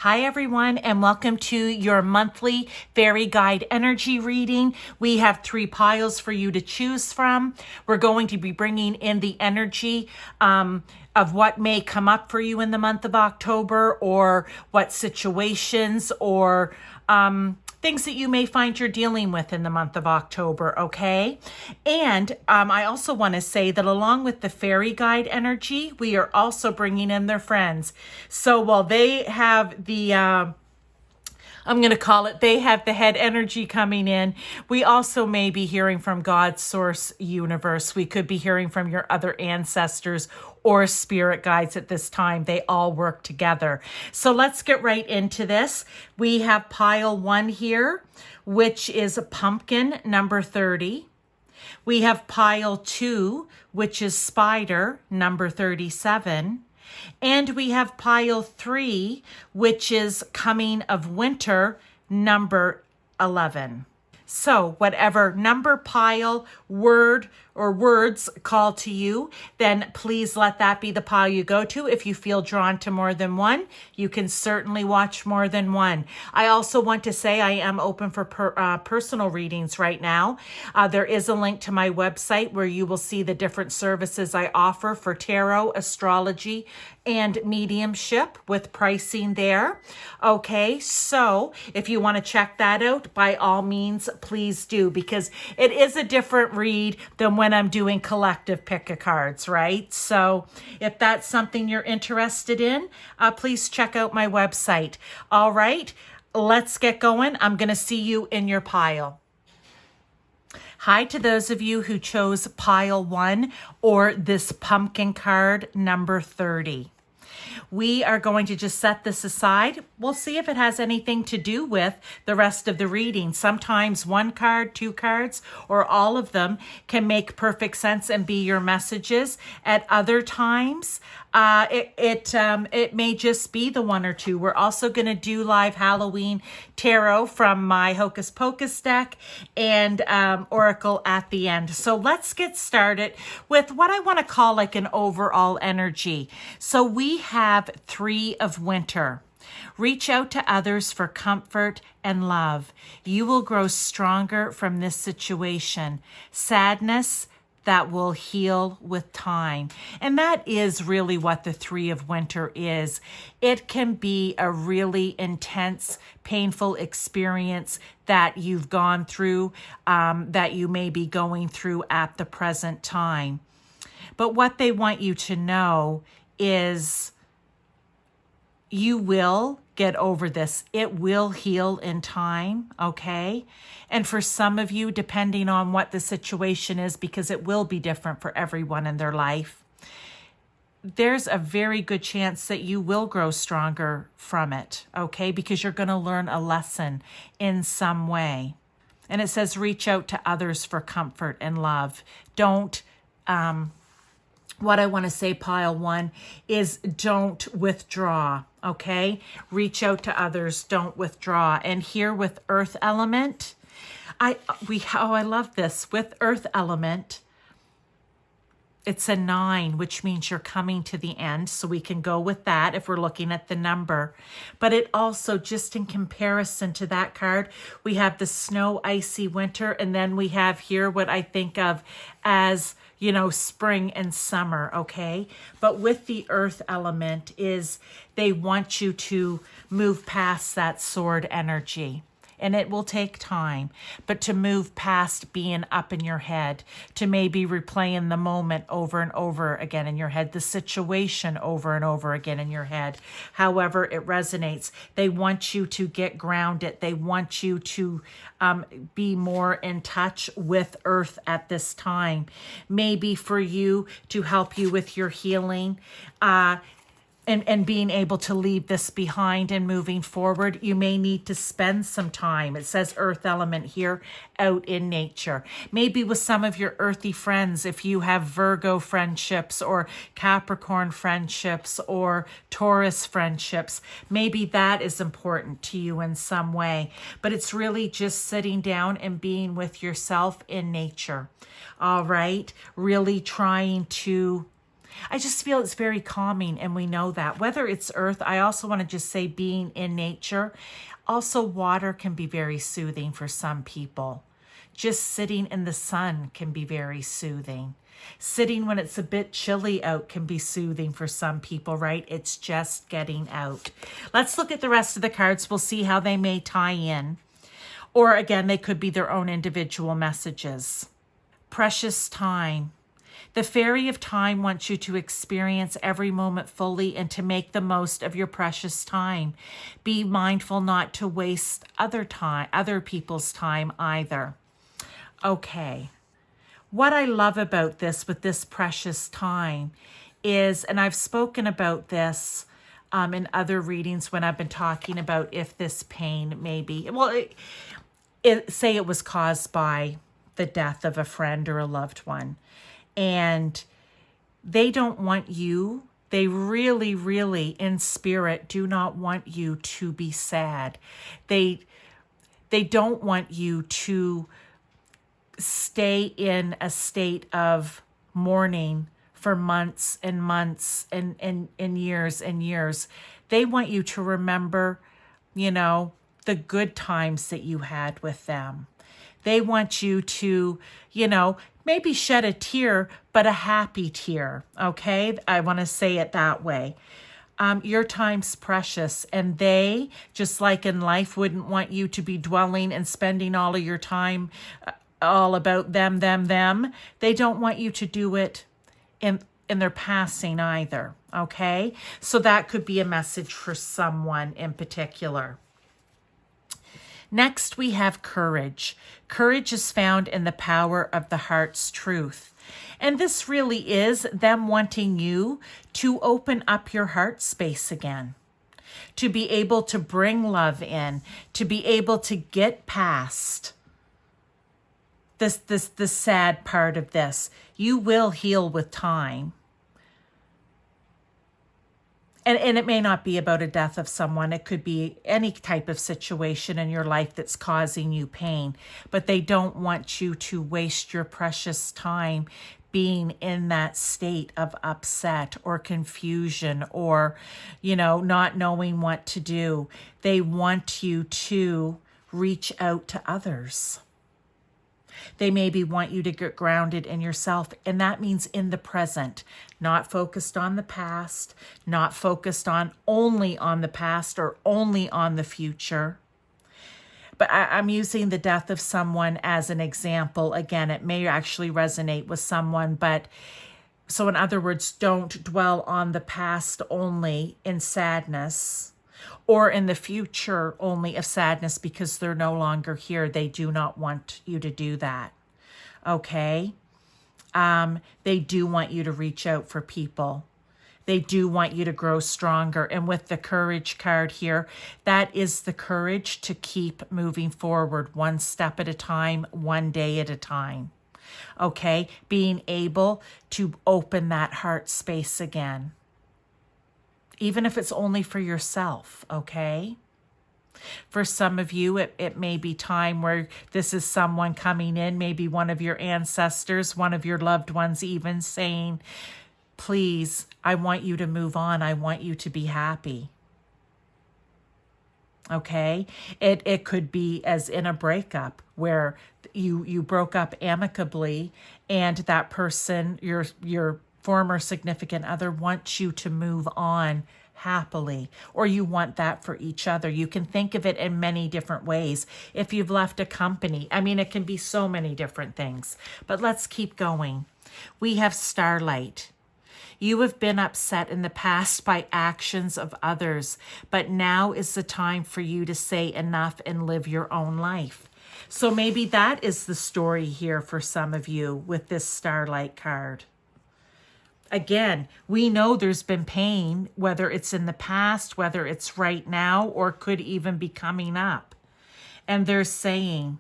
Hi everyone, and welcome to your monthly fairy guide energy reading. We have 3 piles for you to choose from. We're going to be bringing in the energy of what may come up for you in the month of October, or what situations or things that you may find you're dealing with in the month of October, okay? And I also want to say that along with the fairy guide energy, we are also bringing in their friends. So while they have the I'm going to call it, they have the head energy coming in, we also may be hearing from God's source universe. We could be hearing from your other ancestors or spirit guides at this time. They all work together. So let's get right into this. We have pile 1 here, which is pumpkin number 30. We have pile 2, which is spider number 37. And we have pile 3, which is coming of winter, number 11. So whatever number, pile, word, or words call to you, then please let that be the pile you go to. If you feel drawn to more than one, you can certainly watch more than one. I also want to say I am open for personal readings right now. There is a link to my website where you will see the different services I offer for tarot, astrology, and mediumship with pricing there. Okay, so if you want to check that out, by all means, please do, because it is a different read than when I'm doing collective pick-a-cards, right? So if that's something you're interested in, please check out my website. All right, let's get going. I'm going to see you in your pile. Hi to those of you who chose pile 1 or this pumpkin card number 30. We are going to just set this aside. We'll see if it has anything to do with the rest of the reading. Sometimes 1 card, 2 cards, or all of them can make perfect sense and be your messages. At other times, it may just be the 1 or 2. We're also going to do live Halloween tarot from my Hocus Pocus deck and Oracle at the end. So let's get started with what I want to call like an overall energy. So we have 3 of winter. Reach out to others for comfort and love. You will grow stronger from this situation. Sadness that will heal with time. And that is really what the 3 of winter is. It can be a really intense, painful experience that you've gone through, that you may be going through at the present time. But what they want you to know is you will get over this. It will heal in time, okay? And for some of you, depending on what the situation is, because it will be different for everyone in their life, there's a very good chance that you will grow stronger from it, okay? Because you're going to learn a lesson in some way. And it says reach out to others for comfort and love. Don't, what I want to say, pile 1, is don't withdraw, okay? Reach out to others, don't withdraw. And here with earth element, I love this. With earth element, it's a 9, which means you're coming to the end. So we can go with that if we're looking at the number. But it also, just in comparison to that card, we have the snow, icy winter. And then we have here what I think of as, you know, spring and summer, okay? But with the earth element is they want you to move past that sword energy. And it will take time, but to move past being up in your head, to maybe replaying the moment over and over again in your head, the situation over and over again in your head, however it resonates. They want you to get grounded. They want you to be more in touch with earth at this time. Maybe for you to help you with your healing, and being able to leave this behind and moving forward, you may need to spend some time. It says earth element here, out in nature. Maybe with some of your earthy friends, if you have Virgo friendships or Capricorn friendships or Taurus friendships, maybe that is important to you in some way. But it's really just sitting down and being with yourself in nature. All right? Really trying to I just feel it's very calming, and we know that. Whether it's earth, I also want to just say being in nature. Also, water can be very soothing for some people. Just sitting in the sun can be very soothing. Sitting when it's a bit chilly out can be soothing for some people, right? It's just getting out. Let's look at the rest of the cards. We'll see how they may tie in. Or again, they could be their own individual messages. Precious time. The fairy of time wants you to experience every moment fully and to make the most of your precious time. Be mindful not to waste other people's time either. Okay. What I love about this with this precious time is, and I've spoken about this in other readings when I've been talking about if this pain may be, well, say it was caused by the death of a friend or a loved one, and they don't want you, they really, really in spirit do not want you to be sad. They don't want you to stay in a state of mourning for months and months and years and years. They want you to remember, the good times that you had with them. They want you to, maybe shed a tear, but a happy tear, okay? I want to say it that way. Your time's precious, and they, just like in life, wouldn't want you to be dwelling and spending all of your time all about them. They don't want you to do it in their passing either, okay? So that could be a message for someone in particular. Next, we have courage. Courage is found in the power of the heart's truth. And this really is them wanting you to open up your heart space again, to be able to bring love in, to be able to get past the sad part of this. You will heal with time. And it may not be about a death of someone. It could be any type of situation in your life that's causing you pain. But they don't want you to waste your precious time being in that state of upset or confusion or, not knowing what to do. They want you to reach out to others. They maybe want you to get grounded in yourself, and that means in the present, not focused on the past, not focused on only on the past or only on the future. But I'm using the death of someone as an example. Again, it may actually resonate with someone, but so in other words, don't dwell on the past only in sadness, or in the future only of sadness because they're no longer here. They do not want you to do that, okay? They do want you to reach out for people. They do want you to grow stronger. And with the courage card here, that is the courage to keep moving forward one step at a time, one day at a time, okay? Being able to open that heart space again. Even if it's only for yourself, okay? For some of you, it may be time where this is someone coming in, maybe one of your ancestors, one of your loved ones even saying, please, I want you to move on. I want you to be happy. Okay? It could be as in a breakup where you broke up amicably and that person, your former significant other, wants you to move on happily, or you want that for each other. You can think of it in many different ways. If you've left a company, it can be so many different things. But let's keep going. We have Starlight. You have been upset in the past by actions of others, but now is the time for you to say enough and live your own life. So maybe that is the story here for some of you with this Starlight card. Again, we know there's been pain, whether it's in the past, whether it's right now, or could even be coming up. And they're saying,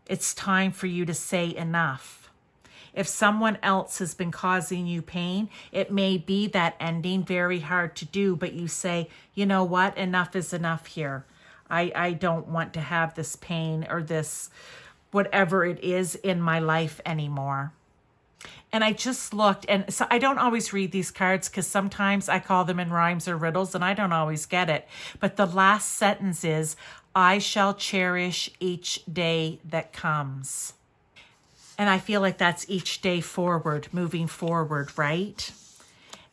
it's time for you to say enough. If someone else has been causing you pain, it may be that ending, very hard to do, but you say, you know what, enough is enough here. I don't want to have this pain or this, whatever it is in my life anymore. And I just looked, and so I don't always read these cards because sometimes I call them in rhymes or riddles and I don't always get it. But the last sentence is, I shall cherish each day that comes. And I feel like that's each day forward, moving forward, right?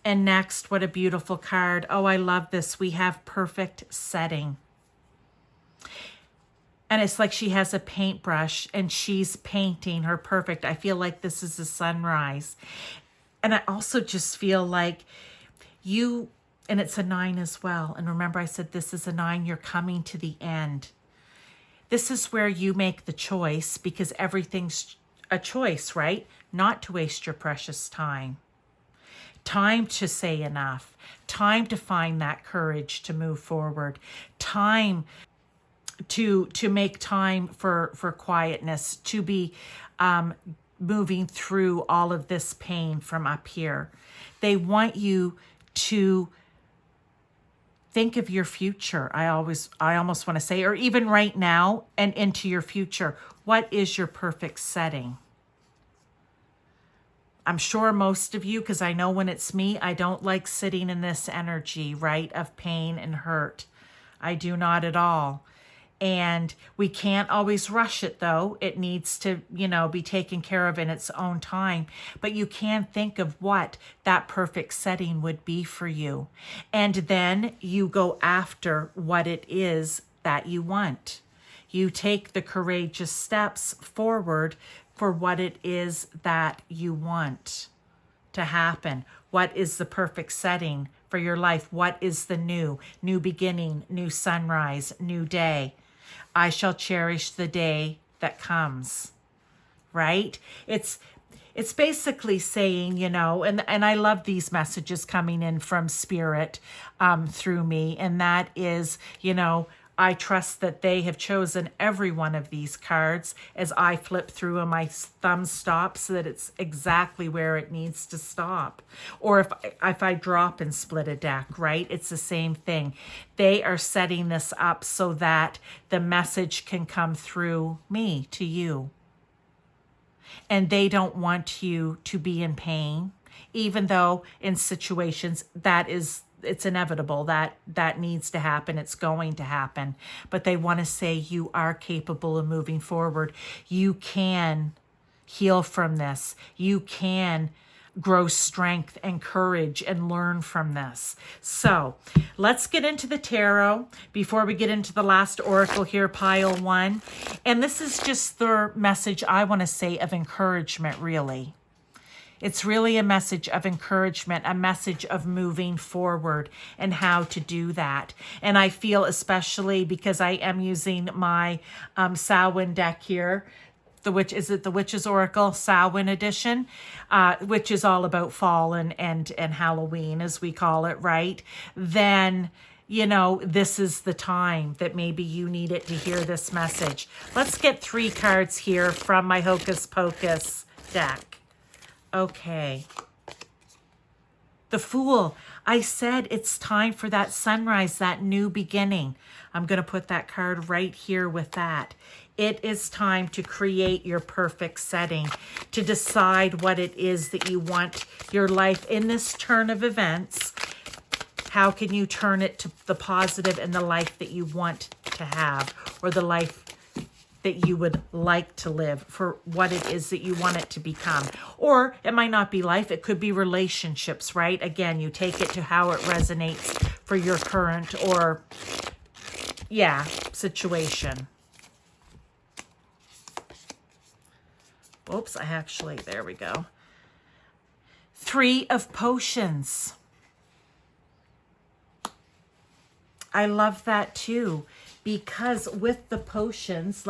And next, what a beautiful card. Oh, I love this. We have perfect setting. And it's like she has a paintbrush and she's painting her perfect. I feel like this is a sunrise. And I also just feel like you, and it's a 9 as well. And remember I said this is a 9, you're coming to the end. This is where you make the choice, because everything's a choice, right? Not to waste your precious time. Time to say enough. Time to find that courage to move forward. Time to make time for quietness, to be moving through all of this pain from up here. They want you to think of your future. I almost want to say, or even right now and into your future. What is your perfect setting? I'm sure most of you, because I know when it's me, I don't like sitting in this energy, right, of pain and hurt. I do not at all. And we can't always rush it, though. It needs to, be taken care of in its own time. But you can think of what that perfect setting would be for you. And then you go after what it is that you want. You take the courageous steps forward for what it is that you want to happen. What is the perfect setting for your life? What is the new beginning, new sunrise, new day? I shall cherish the day that comes, right? It's basically saying, and I love these messages coming in from Spirit through me. And that is, I trust that they have chosen every one of these cards as I flip through and my thumb stops so that it's exactly where it needs to stop. Or if I drop and split a deck, right? It's the same thing. They are setting this up so that the message can come through me to you. And they don't want you to be in pain, even though in situations it's inevitable, that needs to happen. It's going to happen. But they want to say you are capable of moving forward. You can heal from this. You can grow strength and courage and learn from this. So let's get into the tarot before we get into the last oracle here, pile 1. And this is just the message, I want to say, of encouragement, really. It's really a message of encouragement, a message of moving forward and how to do that. And I feel, especially because I am using my Samhain deck here, the Witch's Oracle Samhain edition, which is all about fall and Halloween, as we call it, right? Then, this is the time that maybe you need it to hear this message. Let's get 3 cards here from my Hocus Pocus deck. Okay. The Fool. I said it's time for that sunrise, that new beginning. I'm going to put that card right here with that. It is time to create your perfect setting, to decide what it is that you want your life in this turn of events. How can you turn it to the positive and the life that you want to have, or the life that you would like to live, for what it is that you want it to become? Or it might not be life, it could be relationships, right? Again, you take it to how it resonates for your current or situation. Oops, there we go. 3 of Potions. I love that too, because with the potions,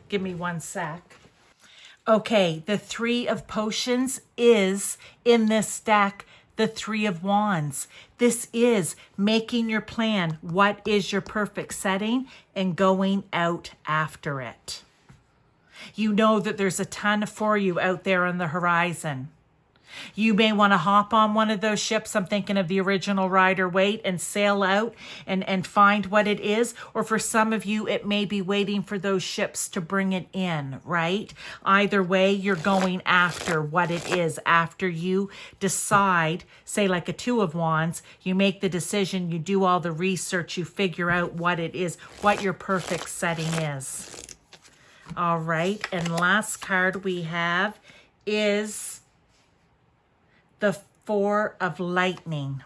give me 1 sec. Okay, the 3 of Potions is, in this deck, the 3 of Wands. This is making your plan. What is your perfect setting? And going out after it. You know that there's a ton for you out there on the horizon. You may want to hop on one of those ships. I'm thinking of the original Rider-Waite and sail out and find what it is. Or for some of you, it may be waiting for those ships to bring it in, right? Either way, you're going after what it is. After you decide, say like a Two of Wands, you make the decision, you do all the research, you figure out what it is, what your perfect setting is. All right, and last card we have is the Four of Lightning.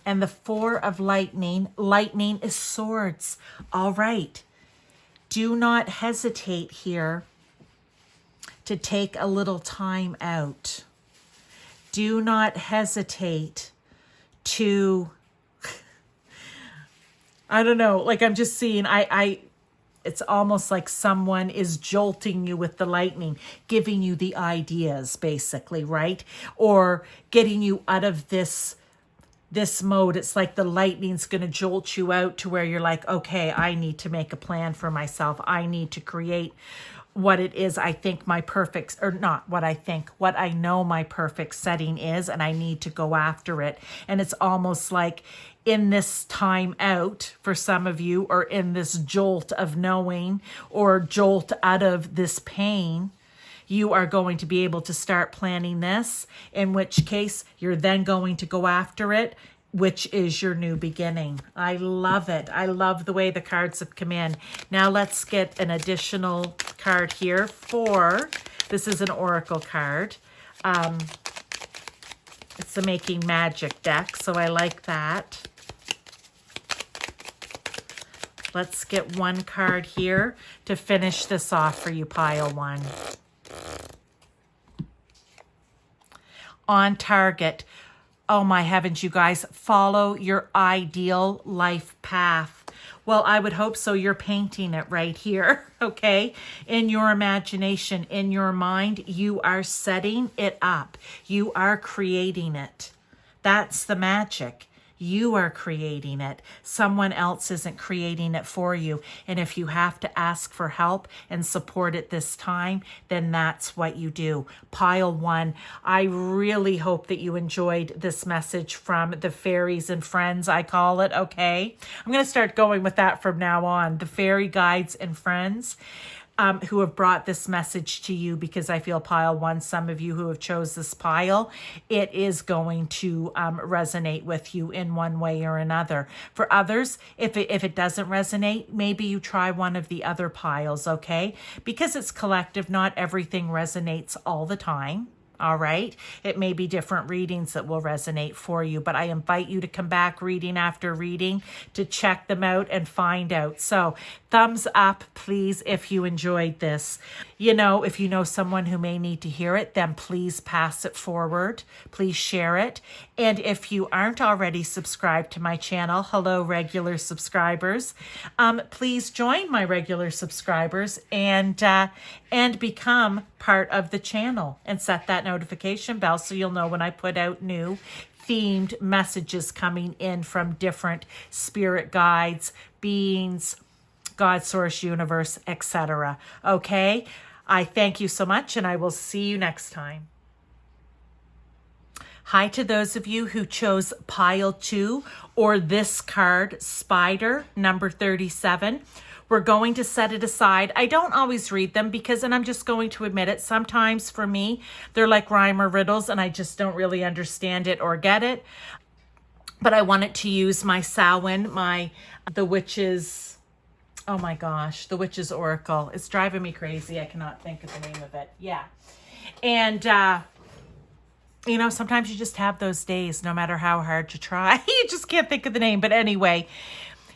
And the Four of Lightning is swords. All right. Do not hesitate here to take a little time out. Do not hesitate to, I don't know, like I'm just seeing, it's almost like someone is jolting you with the lightning, giving you the ideas, basically, right? Or getting you out of this mode. It's like the lightning's going to jolt you out to where you're like, okay, I need to make a plan for myself. I need to create what it is I think my perfect, or not what I think, what I know my perfect setting is, and I need to go after it. And it's almost like in this time out for some of you, or in this jolt of knowing, or jolt out of this pain, you are going to be able to start planning this, in which case you're then going to go after it, which is your new beginning. I love it. I love the way the cards have come in. Now let's get an additional card here for, this is an oracle card. It's the Making Magic deck, so I like that. Let's get one card here to finish this off for you, pile one. On target. Oh my heavens, you guys, follow your ideal life path. Well, I would hope so. You're painting it right here, okay? In your imagination, in your mind, you are setting it up. You are creating it. That's the magic. You are creating it. Someone else isn't creating it for you. And if you have to ask for help and support at this time, then that's what you do. Pile one, I really hope that you enjoyed this message from the fairies and friends, I call it, okay? I'm going to start going with that from now on. The fairy guides and friends. Who have brought this message to you, because I feel pile one, some of you who have chose this pile, it is going to resonate with you in one way or another. For others, if it doesn't resonate, maybe you try one of the other piles, okay? Because it's collective, not everything resonates all the time. All right. It may be different readings that will resonate for you, but I invite you to come back reading after reading to check them out and find out. So thumbs up, please, if you enjoyed this. You know, if you know someone who may need to hear it, then please pass it forward. Please share it. And if you aren't already subscribed to my channel, hello, regular subscribers, please join my regular subscribers and become part of the channel and set that notification bell so you'll know when I put out new themed messages coming in from different spirit guides, beings, God, source, universe, etc. Okay? I thank you so much, and I will see you next time. Hi to those of you who chose pile 2 or this card, Spider, number 37. We're going to set it aside. I don't always read them because, and I'm just going to admit it, sometimes for me, they're like rhyme or riddles and I just don't really understand it or get it. But I wanted to use my Samhain, the witch's, oh my gosh, the witch's oracle. It's driving me crazy. I cannot think of the name of it. Yeah. And, you know, sometimes you just have those days, no matter how hard you try. You just can't think of the name. But anyway,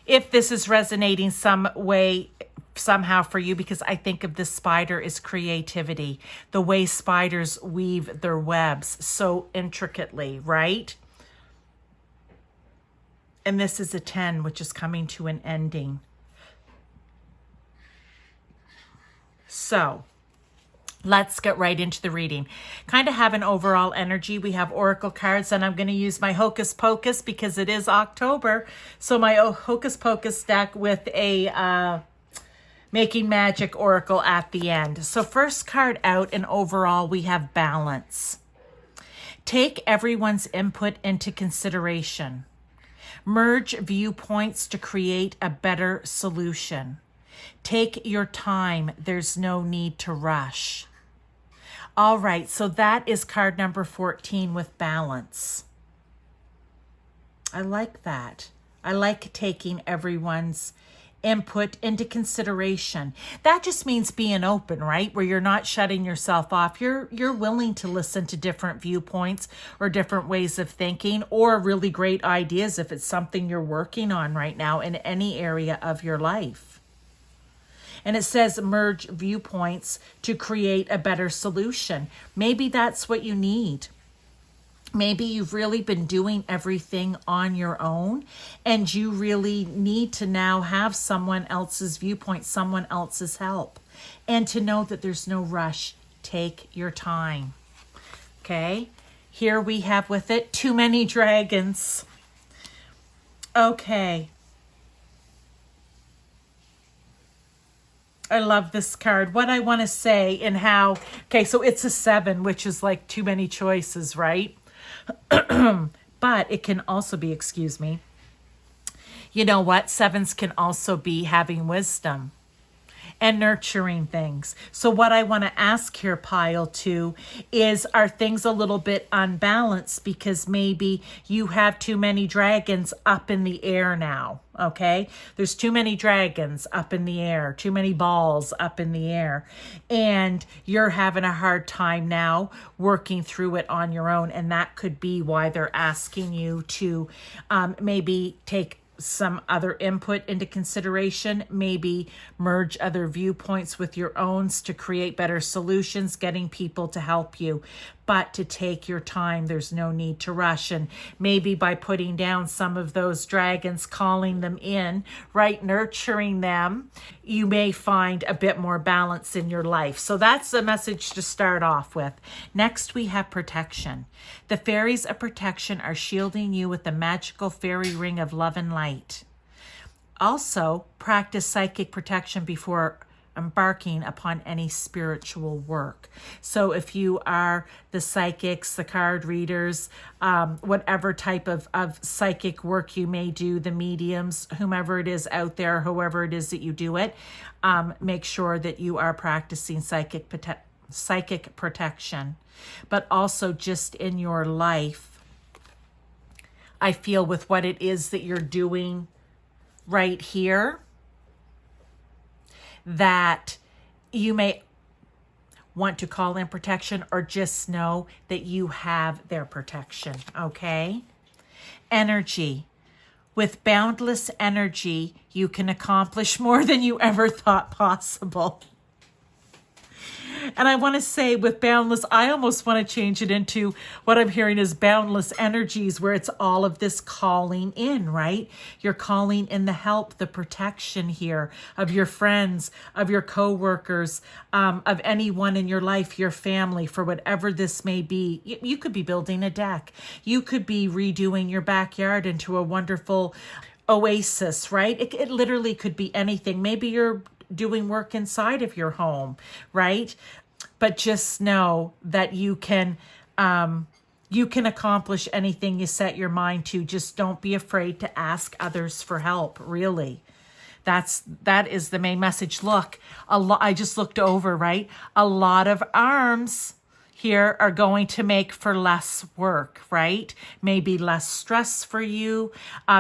if this is resonating some way, somehow for you, because I think of this spider as creativity, the way spiders weave their webs so intricately, right? And this is a 10, which is coming to an ending. So let's get right into the reading. Kind of have an overall energy. We have oracle cards, and I'm going to use my Hocus Pocus because it is October. So my Hocus Pocus deck with a Making Magic Oracle at the end. So first card out, and overall we have balance. Take everyone's input into consideration. Merge viewpoints to create a better solution. Take your time. There's no need to rush. All right, so that is card number 14 with balance. I like that. I like taking everyone's input into consideration. That just means being open, right? Where you're not shutting yourself off. You're willing to listen to different viewpoints or different ways of thinking or really great ideas if it's something you're working on right now in any area of your life. And it says merge viewpoints to create a better solution. Maybe that's what you need. Maybe you've really been doing everything on your own and you really need to now have someone else's viewpoint, someone else's help. And to know that there's no rush. Take your time. Okay, here we have with it too many dragons. Okay. I love this card. What I want to say and how, okay, so it's a 7, which is like too many choices, right? But it can also be, excuse me, you know what? 7s can also be having wisdom and nurturing things. So what I want to ask here, pile 2, is are things a little bit unbalanced because maybe you have too many dragons up in the air now, okay? There's too many dragons up in the air, too many balls up in the air, and you're having a hard time now working through it on your own, and that could be why they're asking you to maybe take some other input into consideration, maybe merge other viewpoints with your own to create better solutions, getting people to help you, but to take your time. There's no need to rush. And maybe by putting down some of those dragons, calling them in, right, nurturing them, you may find a bit more balance in your life. So that's the message to start off with. Next, we have protection. The fairies of protection are shielding you with the magical fairy ring of love and light. Also, practice psychic protection before embarking upon any spiritual work. So if you are the psychics, the card readers, whatever type of psychic work you may do, the mediums, whomever it is out there, whoever it is that you do it, make sure that you are practicing psychic protection. But also just in your life, I feel with what it is that you're doing right here, that you may want to call in protection or just know that you have their protection, okay? Energy. With boundless energy, you can accomplish more than you ever thought possible. And I want to say with boundless, I almost want to change it into what I'm hearing is boundless energies, where it's all of this calling in, right? You're calling in the help, the protection here of your friends, of your coworkers, of anyone in your life, your family, for whatever this may be. You could be building a deck. You could be redoing your backyard into a wonderful oasis, right? It literally could be anything. Maybe you're doing work inside of your home, right? But just know that you can accomplish anything you set your mind to. Just don't be afraid to ask others for help, really. That is the main message. Look, I just looked over, right? A lot of arms here are going to make for less work, right? Maybe less stress for you,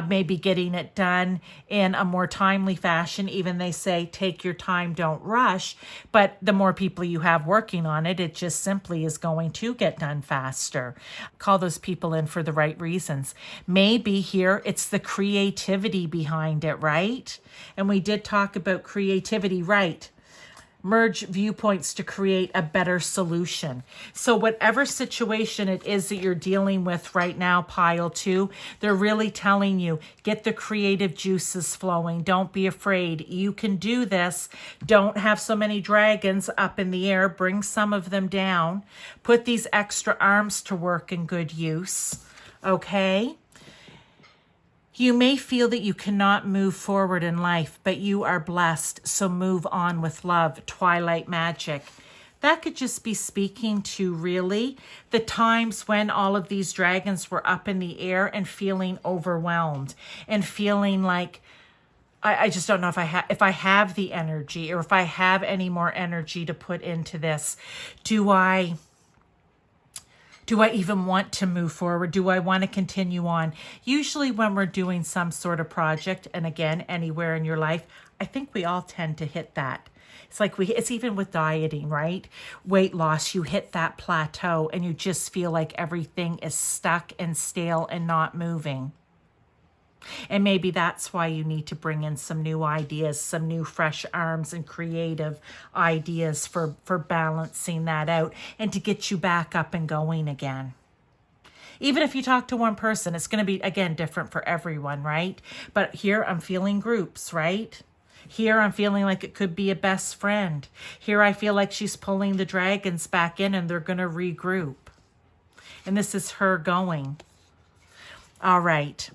maybe getting it done in a more timely fashion. Even they say, take your time, don't rush. But the more people you have working on it, it just simply is going to get done faster. Call those people in for the right reasons. Maybe here it's the creativity behind it, right? And we did talk about creativity, right? Merge viewpoints to create a better solution. So whatever situation it is that you're dealing with right now, pile 2, they're really telling you, get the creative juices flowing. Don't be afraid. You can do this. Don't have so many dragons up in the air. Bring some of them down. Put these extra arms to work in good use. Okay? You may feel that you cannot move forward in life, but you are blessed, so move on with love. Twilight magic. That could just be speaking to really the times when all of these dragons were up in the air and feeling overwhelmed and feeling like, I just don't know if I have the energy, or if I have any more energy to put into this. Do I even want to move forward? Do I want to continue on? Usually when we're doing some sort of project, and again, anywhere in your life, I think we all tend to hit that. It's like it's even with dieting, right? Weight loss, you hit that plateau and you just feel like everything is stuck and stale and not moving. And maybe that's why you need to bring in some new ideas, some new fresh arms and creative ideas for balancing that out and to get you back up and going again. Even if you talk to one person, it's going to be, again, different for everyone, right? But here I'm feeling groups, right? Here I'm feeling like it could be a best friend. Here I feel like she's pulling the dragons back in and they're going to regroup. And this is her going. All right.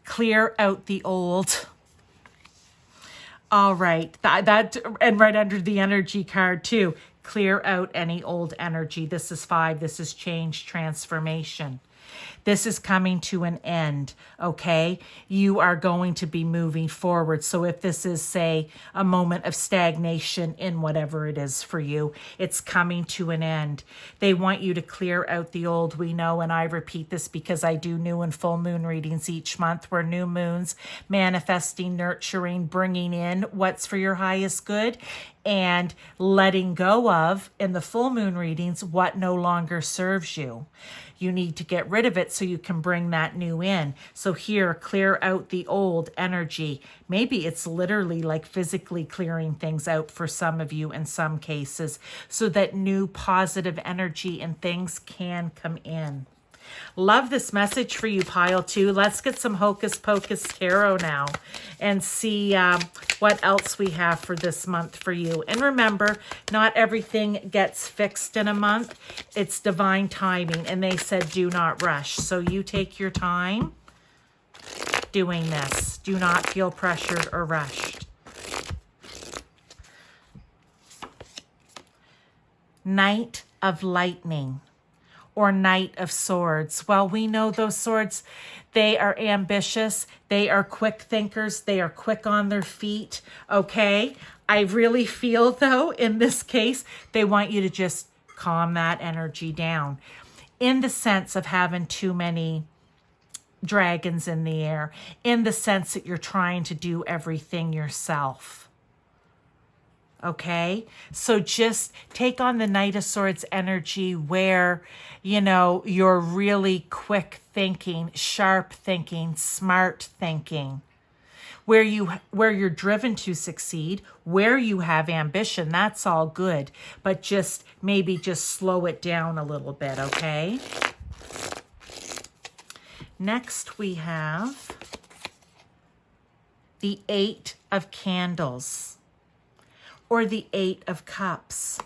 Clear out the old. All right. That and right under the energy card too. Clear out any old energy. This is 5. This is change, transformation. This is coming to an end, okay? You are going to be moving forward. So if this is, say, a moment of stagnation in whatever it is for you, it's coming to an end. They want you to clear out the old. We know, and I repeat this because I do new and full moon readings each month, where new moons, manifesting, nurturing, bringing in what's for your highest good, and letting go of, in the full moon readings, what no longer serves you. You need to get rid of it so you can bring that new in. So here, clear out the old energy. Maybe it's literally like physically clearing things out for some of you in some cases, so that new positive energy and things can come in. Love this message for you, pile 2. Let's get some Hocus Pocus Tarot now and see what else we have for this month for you. And remember, not everything gets fixed in a month. It's divine timing. And they said, do not rush. So you take your time doing this. Do not feel pressured or rushed. Knight of Lightning, or Knight of Swords. Well, we know those swords, they are ambitious. They are quick thinkers. They are quick on their feet, okay? I really feel, though, in this case, they want you to just calm that energy down, in the sense of having too many dragons in the air, in the sense that you're trying to do everything yourself. Okay, so just take on the Knight of Swords energy, where, you know, you're really quick thinking, sharp thinking, smart thinking, where you're driven to succeed, where you have ambition. That's all good, but just maybe just slow it down a little bit. Okay. Next we have the 8 of Candles, or the 8 of Cups.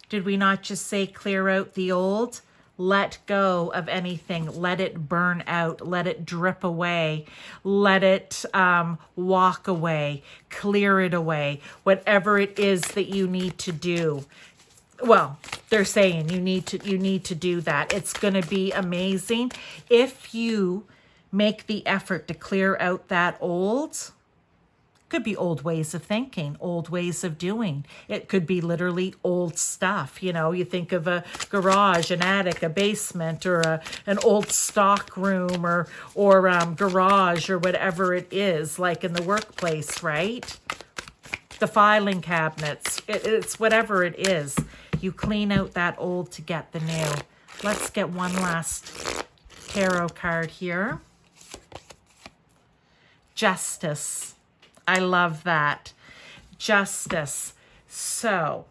Did we not just say clear out the old? Let go of anything. Let it burn out. Let it drip away. Let it walk away. Clear it away. Whatever it is that you need to do. Well, they're saying you need to do that. It's going to be amazing if you make the effort to clear out that old. Could be old ways of thinking, old ways of doing. It could be literally old stuff. You know, you think of a garage, an attic, a basement, or an old stock room, or garage, or whatever it is, like in the workplace, right? The filing cabinets, it's whatever it is. You clean out that old to get the new. Let's get one last tarot card here. Justice. I love that. Justice. So,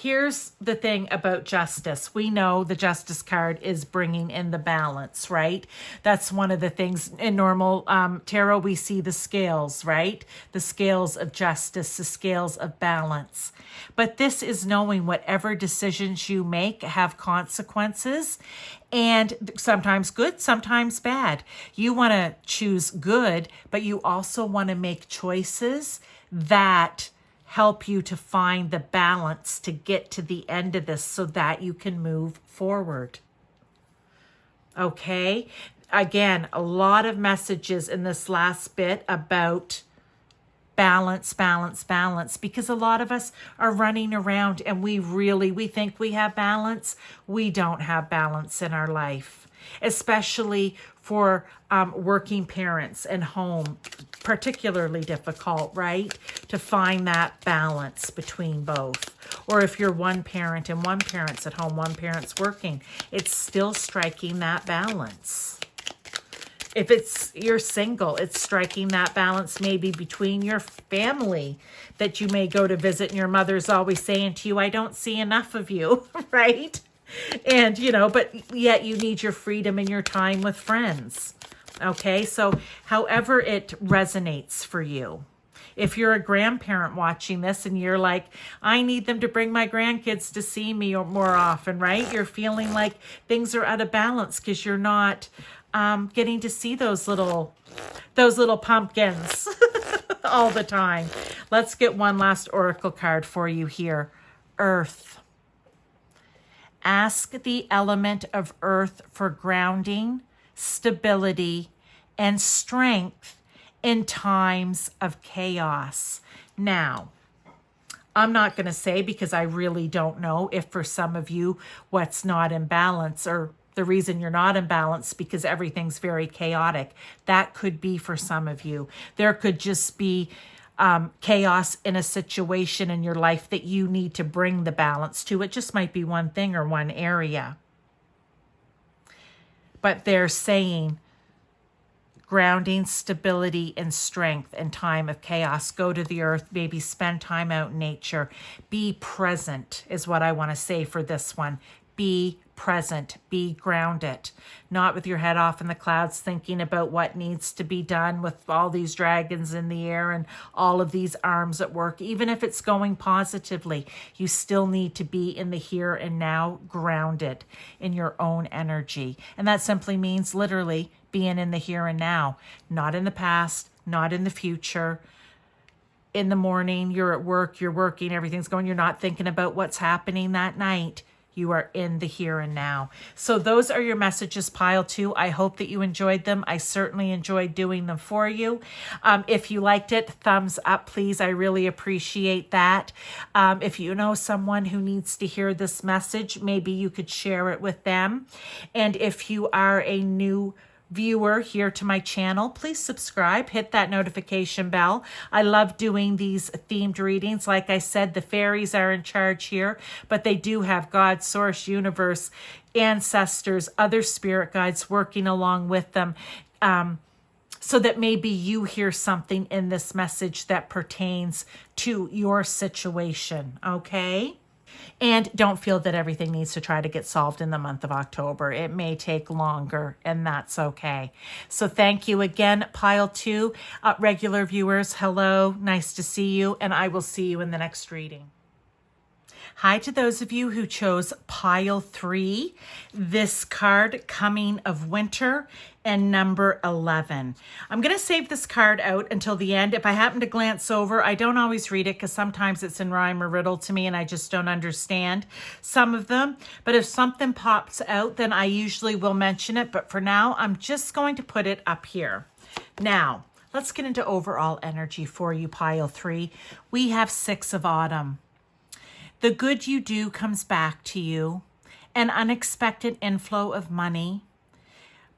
Here's the thing about justice. We know the justice card is bringing in the balance, right? That's one of the things in normal tarot. We see the scales, right? The scales of justice, the scales of balance. But this is knowing whatever decisions you make have consequences, and sometimes good, sometimes bad. You want to choose good, but you also want to make choices that help you to find the balance to get to the end of this so that you can move forward. Okay? Again, a lot of messages in this last bit about balance, balance, balance, because a lot of us are running around and we think we have balance. We don't have balance in our life, especially for working parents and home, particularly difficult, right? To find that balance between both. Or if you're one parent and one parent's at home, one parent's working, it's still striking that balance. If you're single, it's striking that balance maybe between your family that you may go to visit and your mother's always saying to you, I don't see enough of you, right? And, but yet you need your freedom and your time with friends. Okay, so however it resonates for you. If you're a grandparent watching this and you're like, I need them to bring my grandkids to see me more often, right? You're feeling like things are out of balance because you're not getting to see those little pumpkins all the time. Let's get one last oracle card for you here. Earth. Ask the element of earth for grounding, stability, and strength in times of chaos. Now, I'm not going to say, because I really don't know, if for some of you what's not in balance, or the reason you're not in balance because everything's very chaotic. That could be for some of you. There could just be chaos in a situation in your life that you need to bring the balance to. It just might be one thing or one area. But they're saying grounding, stability, and strength in time of chaos. Go to the earth, maybe spend time out in nature. Be present is what I want to say for this one. Be present, be grounded, not with your head off in the clouds thinking about what needs to be done with all these dragons in the air and all of these arms at work. Even if it's going positively, you still need to be in the here and now, grounded in your own energy. And that simply means literally being in the here and now, not in the past, not in the future. In the morning, you're at work, you're working, everything's going, you're not thinking about what's happening that night. You are in the here and now. So those are your messages, pile 2. I hope that you enjoyed them. I certainly enjoyed doing them for you. If you liked it, thumbs up, please. I really appreciate that. If you know someone who needs to hear this message, maybe you could share it with them. And if you are a new viewer here to my channel, please subscribe, hit that notification bell. I love doing these themed readings. Like I said, the fairies are in charge here, but they do have God, source, universe, ancestors, other spirit guides working along with them, so that maybe you hear something in this message that pertains to your situation, okay? And don't feel that everything needs to try to get solved in the month of October. It may take longer, and that's okay. So thank you again, pile 2. Regular viewers, hello, nice to see you, and I will see you in the next reading. Hi to those of you who chose pile 3, this card, Coming of Winter, and number 11. I'm going to save this card out until the end. If I happen to glance over, I don't always read it because sometimes it's in rhyme or riddle to me and I just don't understand some of them. But if something pops out, then I usually will mention it. But for now, I'm just going to put it up here. Now, let's get into overall energy for you, pile 3. We have 6 of Autumn. The good you do comes back to you, an unexpected inflow of money,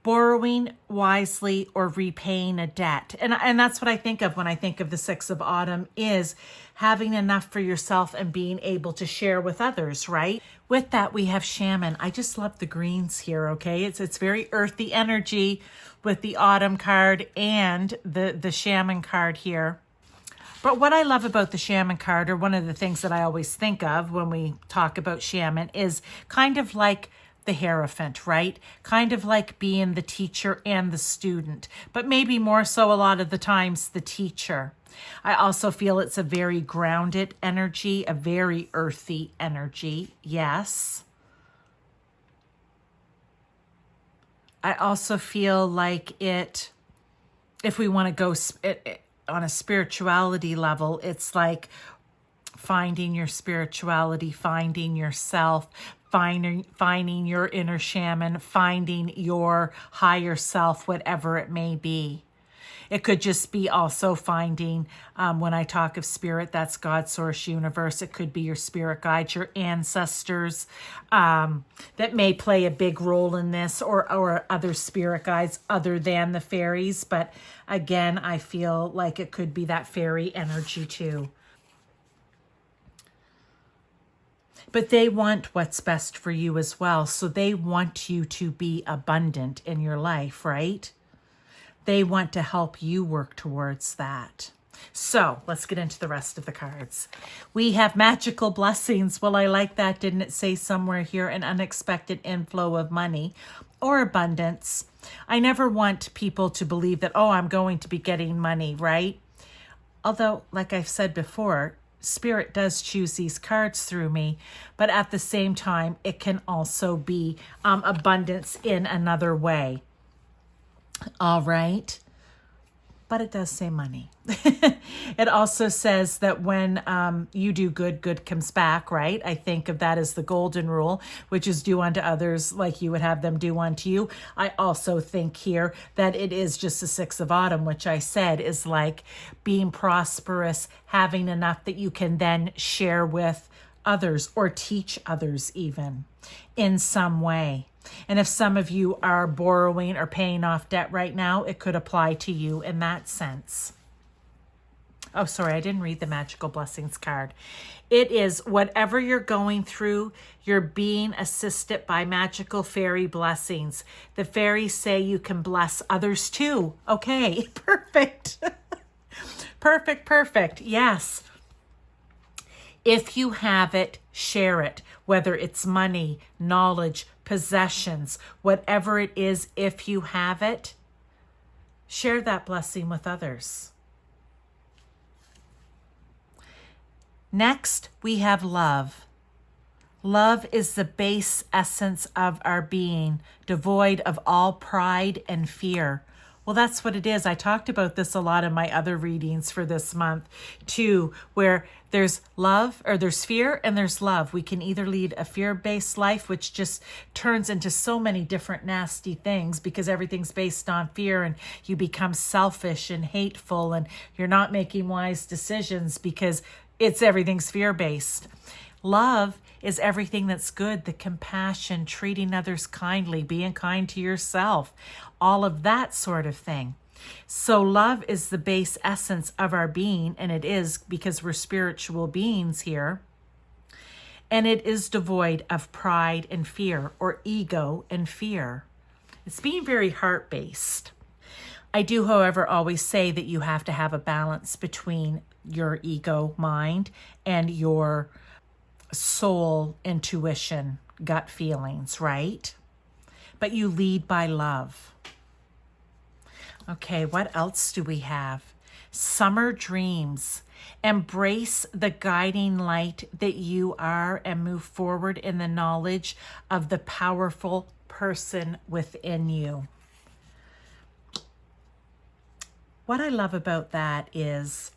borrowing wisely or repaying a debt. And that's what I think of when I think of the 6 of Autumn, is having enough for yourself and being able to share with others, right? With that, we have Shaman. I just love the greens here, okay? It's very earthy energy with the Autumn card and the Shaman card here. But what I love about the shaman card, or one of the things that I always think of when we talk about shaman, is kind of like the Hierophant, right? Kind of like being the teacher and the student, but maybe more so a lot of the times the teacher. I also feel it's a very grounded energy, a very earthy energy. Yes. I also feel like it, if we want to go on a spirituality level, it's like finding your spirituality, finding yourself, finding your inner shaman, finding your higher self, whatever it may be. It could just be also finding, when I talk of spirit, that's God, source, universe. It could be your spirit guides, your ancestors, that may play a big role in this, or other spirit guides other than the fairies. But again, I feel like it could be that fairy energy too. But they want what's best for you as well. So they want you to be abundant in your life, right? They want to help you work towards that. So let's get into the rest of the cards. We have magical blessings. Well, I like that. Didn't it say somewhere here an unexpected inflow of money or abundance? I never want people to believe that, oh, I'm going to be getting money, right? Although, like I've said before, Spirit does choose these cards through me, but at the same time, it can also be abundance in another way. All right. But it does say money. It also says that when you do good, good comes back, right? I think of that as the golden rule, which is do unto others like you would have them do unto you. I also think here that it is just the 6 of autumn, which I said is like being prosperous, having enough that you can then share with others or teach others even in some way. And if some of you are borrowing or paying off debt right now, it could apply to you in that sense. Oh, sorry, I didn't read the magical blessings card. It is whatever you're going through, you're being assisted by magical fairy blessings. The fairies say you can bless others too. Okay, perfect. Perfect. Yes. If you have it, share it, whether it's money, knowledge, possessions, whatever it is. If you have it, share that blessing with others. Next, we have love. Love is the base essence of our being, devoid of all pride and fear. Well, that's what it is. I talked about this a lot in my other readings for this month too, where there's love, or there's fear and there's love. We can either lead a fear-based life, which just turns into so many different nasty things because everything's based on fear, and you become selfish and hateful, and you're not making wise decisions because everything's fear-based. Love is everything that's good, the compassion, treating others kindly, being kind to yourself, all of that sort of thing. So love is the base essence of our being, and it is because we're spiritual beings here. And it is devoid of pride and fear, or ego and fear. It's being very heart-based. I do, however, always say that you have to have a balance between your ego mind and your soul, intuition, gut feelings, right? But you lead by love. Okay, what else do we have? Summer dreams. Embrace the guiding light that you are and move forward in the knowledge of the powerful person within you. What I love about that is,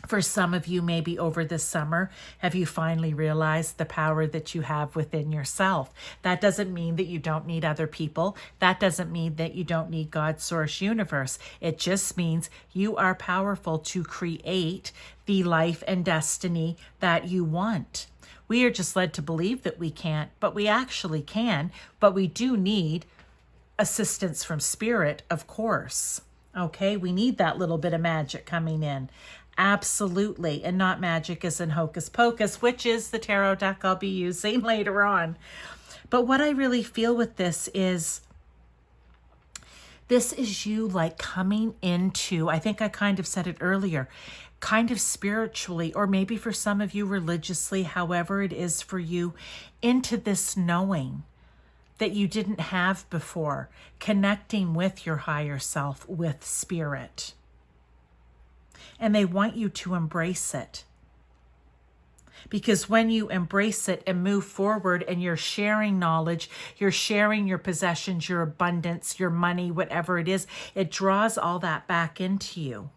for some of you, maybe over this summer, have you finally realized the power that you have within yourself? That doesn't mean that you don't need other people. That doesn't mean that you don't need God's source universe. It just means you are powerful to create the life and destiny that you want. We are just led to believe that we can't, but we actually can. But we do need assistance from spirit, of course. Okay, we need that little bit of magic coming in. Absolutely. And not magic as in hocus pocus, which is the tarot deck I'll be using later on. But what I really feel with this is you like coming into, I think I kind of said it earlier, kind of spiritually, or maybe for some of you religiously, however it is for you, into this knowing that you didn't have before, connecting with your higher self, with spirit. And they want you to embrace it. Because when you embrace it and move forward and you're sharing knowledge, you're sharing your possessions, your abundance, your money, whatever it is, it draws all that back into you.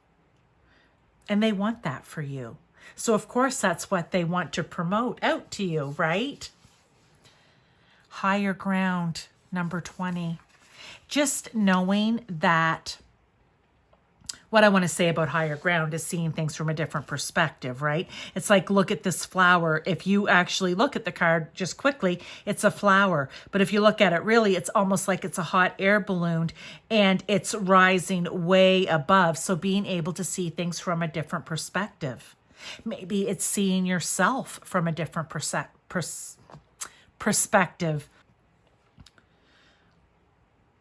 And they want that for you. So of course that's what they want to promote out to you, right? Higher ground, number 20. Just knowing that what I want to say about higher ground is seeing things from a different perspective, right? It's like, look at this flower. If you actually look at the card just quickly, it's a flower. But if you look at it really, it's almost like it's a hot air balloon and it's rising way above. So being able to see things from a different perspective. Maybe it's seeing yourself from a different perspective.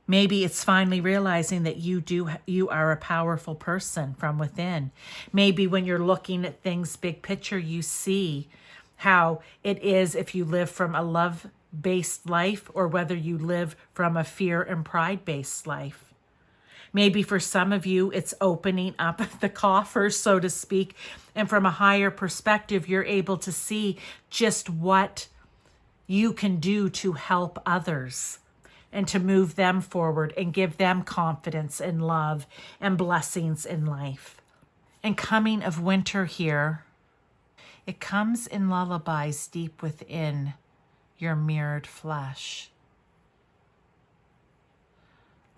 Maybe it's finally realizing that you are a powerful person from within. Maybe when you're looking at things big picture, you see how it is if you live from a love-based life or whether you live from a fear and pride-based life. Maybe for some of you, it's opening up the coffers, so to speak, and from a higher perspective, you're able to see just what you can do to help others and to move them forward and give them confidence and love and blessings in life. And coming of winter here, it comes in lullabies deep within your mirrored flesh.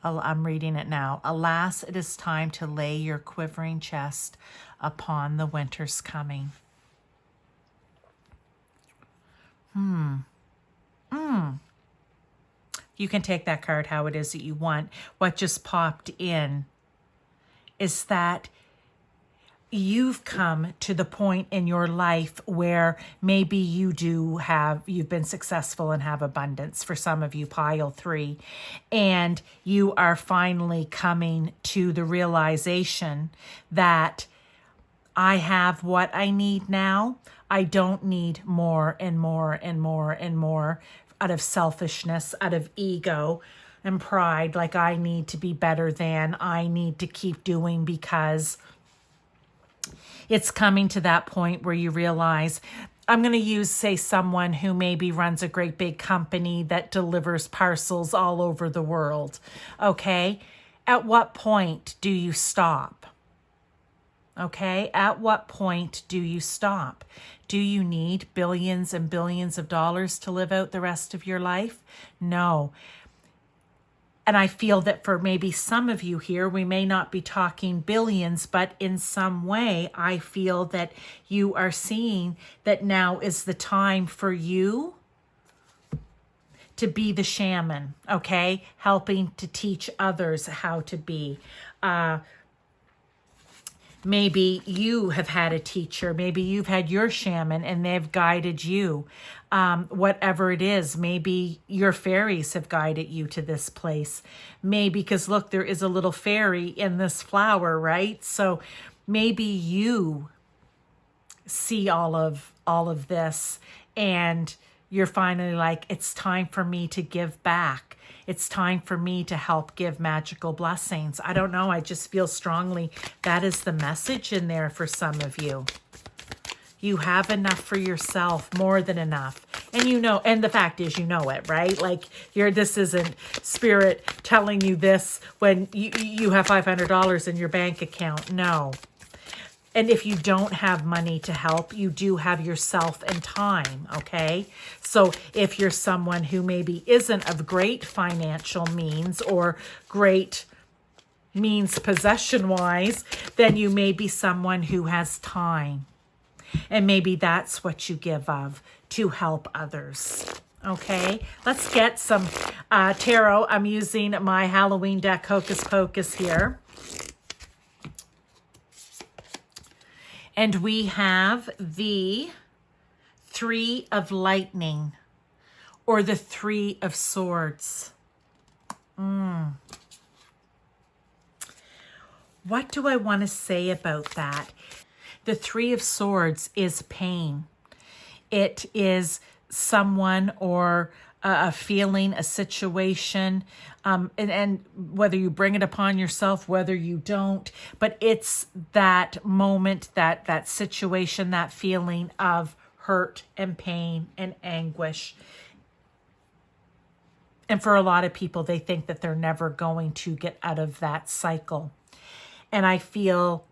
I'm reading it now. Alas, it is time to lay your quivering chest upon the winter's coming. You can take that card how it is that you want. What just popped in is that you've come to the point in your life where maybe you've been successful and have abundance. For some of you, pile 3, and you are finally coming to the realization that I have what I need now. I don't need more and more and more and more out of selfishness, out of ego and pride, like I need to be better than, I need to keep doing, because it's coming to that point where you realize, I'm going to use, say, someone who maybe runs a great big company that delivers parcels all over the world. Okay? At what point do you stop? Okay? At what point do you stop? Do you need billions and billions of dollars to live out the rest of your life? No. And I feel that for maybe some of you here, we may not be talking billions, but in some way, I feel that you are seeing that now is the time for you to be the shaman, okay? Helping to teach others how to be. Maybe you have had a teacher. Maybe you've had your shaman and they've guided you. Whatever it is, maybe your fairies have guided you to this place. Maybe, because look, there is a little fairy in this flower, right? So maybe you see all of this and you're finally like, it's time for me to give back. It's time for me to help give magical blessings. I don't know. I just feel strongly that is the message in there for some of you. You have enough for yourself, more than enough. And you know, and the fact is, you know it, right? Like this isn't spirit telling you this when you have $500 in your bank account. No. And if you don't have money to help, you do have yourself and time, okay? So if you're someone who maybe isn't of great financial means or great means possession-wise, then you may be someone who has time. And maybe that's what you give of to help others. Okay, let's get some tarot. I'm using my Halloween deck, Hocus Pocus, here. And we have the 3 of Lightning, or the 3 of Swords. What do I want to say about that? The Three of Swords is pain. It is someone or a feeling, a situation, and whether you bring it upon yourself, whether you don't, but it's that moment, that situation, that feeling of hurt and pain and anguish. And for a lot of people, they think that they're never going to get out of that cycle. And I feel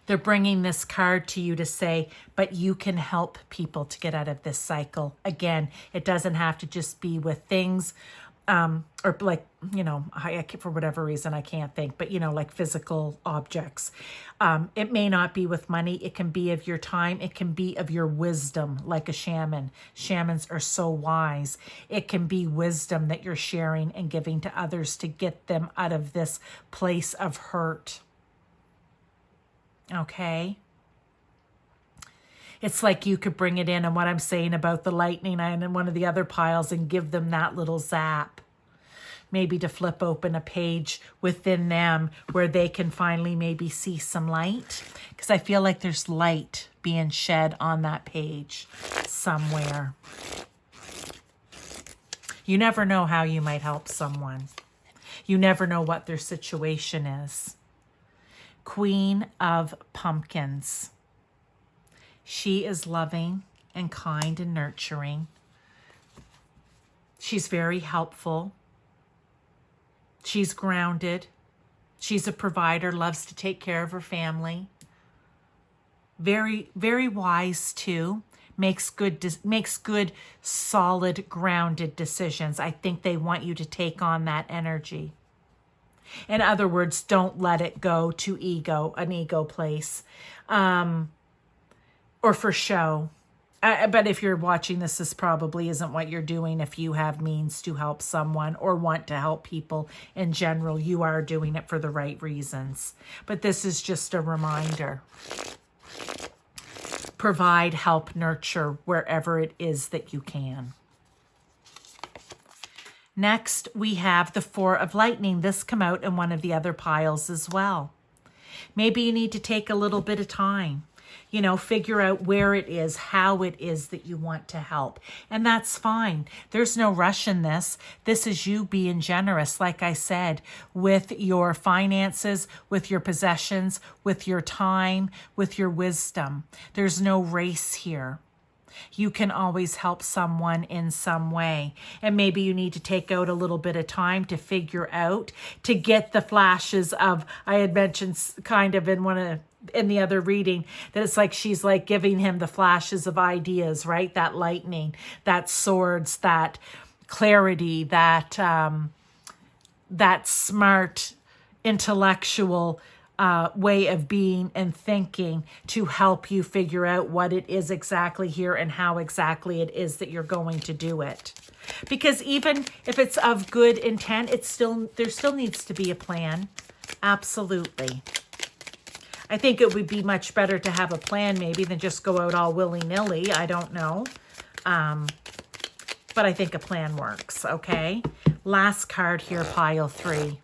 they're bringing this card to you to say, but you can help people to get out of this cycle. Again, it doesn't have to just be with things, or like, you know, for whatever reason, I can't think, but, you know, like physical objects. It may not be with money. It can be of your time. It can be of your wisdom, like a shaman. Shamans are so wise. It can be wisdom that you're sharing and giving to others to get them out of this place of hurt. Okay. It's like you could bring it in, and what I'm saying about the lightning and in one of the other piles, and give them that little zap. Maybe to flip open a page within them where they can finally maybe see some light. Because I feel like there's light being shed on that page somewhere. You never know how you might help someone. You never know what their situation is. Queen of Pumpkins. She is loving and kind and nurturing. She's very helpful. She's grounded. She's a provider, loves to take care of her family. Very, very wise too. Makes good, solid, grounded decisions. I think they want you to take on that energy. In other words, don't let it go to an ego place, or for show. But if you're watching this probably isn't what you're doing. If you have means to help someone or want to help people in general, you are doing it for the right reasons. But this is just a reminder. Provide, help, nurture wherever it is that you can. Next, we have the Four of Lightning. This come out in one of the other piles as well. Maybe you need to take a little bit of time, you know, figure out where it is, how it is that you want to help. And that's fine. There's no rush in this. This is you being generous, like I said, with your finances, with your possessions, with your time, with your wisdom. There's no race here. You can always help someone in some way. And maybe you need to take out a little bit of time to figure out, to get the flashes of, I had mentioned kind of in the other reading, that it's like she's like giving him the flashes of ideas, right? That lightning, that swords, that clarity, that smart, intellectual way of being and thinking to help you figure out what it is exactly here and how exactly it is that you're going to do it. Because even if it's of good intent, there still needs to be a plan. Absolutely. I think it would be much better to have a plan maybe than just go out all willy-nilly. I don't know. But I think a plan works, okay? Last card here, pile 3.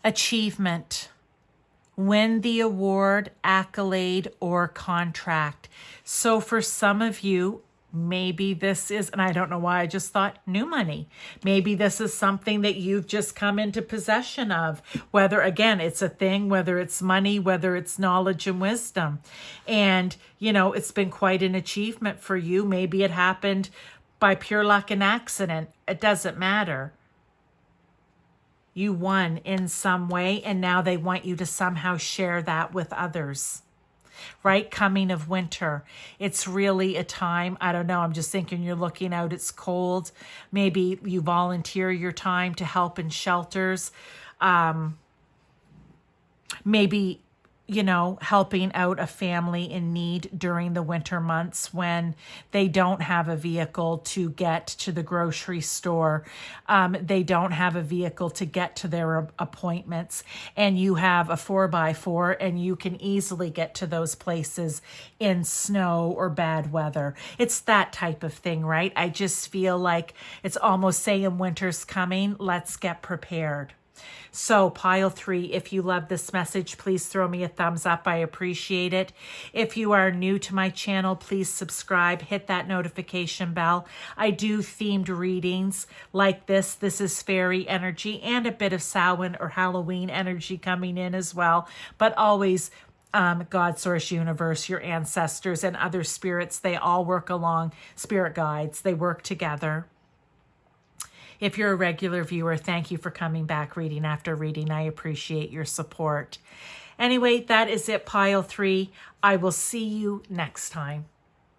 Achievement. Win the award, accolade, or contract. So for some of you, maybe this is, and I don't know why I just thought new money. Maybe this is something that you've just come into possession of, whether, again, it's a thing, whether it's money, whether it's knowledge and wisdom. And, you know, it's been quite an achievement for you. Maybe it happened by pure luck and accident. It doesn't matter. You won in some way, and now they want you to somehow share that with others. Right? Coming of winter. It's really a time, I don't know, I'm just thinking you're looking out, it's cold. Maybe you volunteer your time to help in shelters. Maybe, you know, helping out a family in need during the winter months when they don't have a vehicle to get to the grocery store. They don't have a vehicle to get to their appointments, and you have a 4x4 and you can easily get to those places in snow or bad weather. It's that type of thing, right? I just feel like it's almost saying winter's coming. Let's get prepared. So pile 3, if you love this message, please throw me a thumbs up. I appreciate it. If you are new to my channel, please subscribe, hit that notification bell. I do themed readings like this. This is fairy energy and a bit of Samhain or Halloween energy coming in as well, but always God, source, universe, your ancestors and other spirits, they all work along, spirit guides, they work together. If you're a regular viewer, thank you for coming back reading after reading. I appreciate your support. Anyway, that is it, pile 3. I will see you next time.